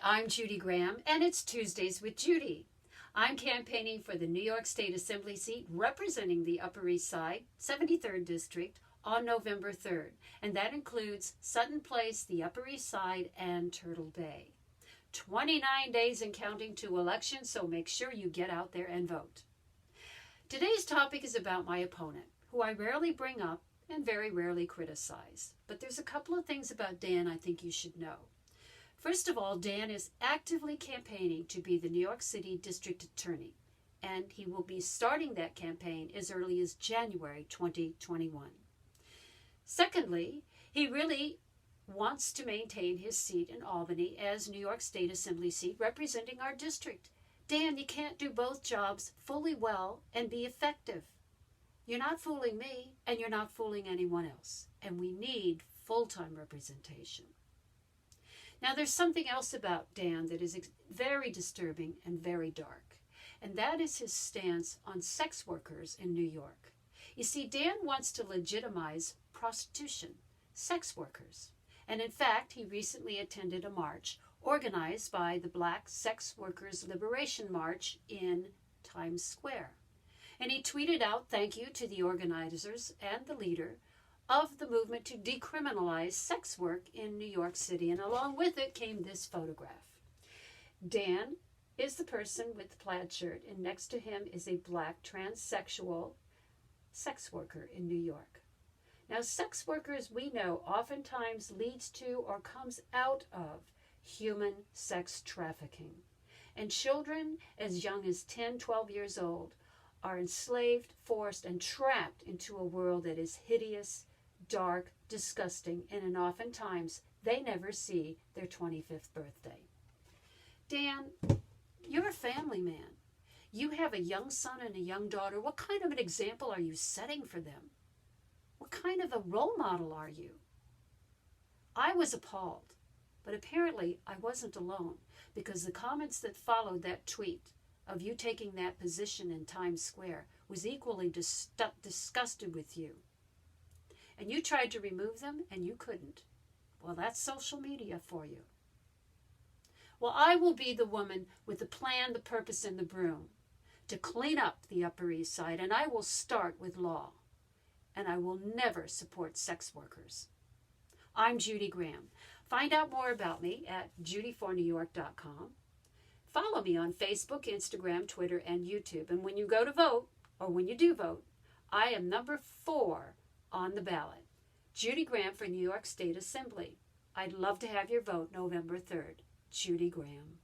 Hi, I'm Judy Graham, and it's Tuesdays with Judy. I'm campaigning for the New York State Assembly seat representing the Upper East Side, 73rd District, on November 3rd, and that includes Sutton Place, the Upper East Side, and Turtle Bay. 29 days and counting to election, so make sure you get out there and vote. Today's topic is about my opponent, who I rarely bring up and very rarely criticize. But there's a couple of things about Dan I think you should know. First of all, Dan is actively campaigning to be the New York City District Attorney, and he will be starting that campaign as early as January 2021. Secondly, he really wants to maintain his seat in Albany as New York State Assembly seat representing our district. Dan, you can't do both jobs fully well and be effective. You're not fooling me, and you're not fooling anyone else, and we need full-time representation. Now, there's something else about Dan that is very disturbing and very dark, and that is his stance on sex workers in New York. You see, Dan wants to legitimize prostitution, sex workers, and in fact, he recently attended a march organized by the Black Sex Workers Liberation March in Times Square. And he tweeted out thank you to the organizers and the leader of the movement to decriminalize sex work in New York City, and along with it came this photograph. Dan is the person with the plaid shirt, and next to him is a black transsexual sex worker in New York. Now, sex workers, we know, oftentimes leads to or comes out of human sex trafficking. And children as young as 10, 12 years old are enslaved, forced, and trapped into a world that is hideous, dark, disgusting, and oftentimes they never see their 25th birthday. Dan, you're a family man. You have a young son and a young daughter. What kind of an example are you setting for them? What kind of a role model are you? I was appalled, but apparently I wasn't alone, because the comments that followed that tweet of you taking that position in Times Square was equally disgusted with you. And you tried to remove them, and you couldn't. Well, that's social media for you. Well, I will be the woman with the plan, the purpose, and the broom to clean up the Upper East Side, and I will start with law. And I will never support sex workers. I'm Judy Graham. Find out more about me at judyfornewyork.com. Follow me on Facebook, Instagram, Twitter, and YouTube. And when you go to vote, or when you do vote, I am number 4 on the ballot. Judy Graham for New York State Assembly. I'd love to have your vote November 3rd. Judy Graham.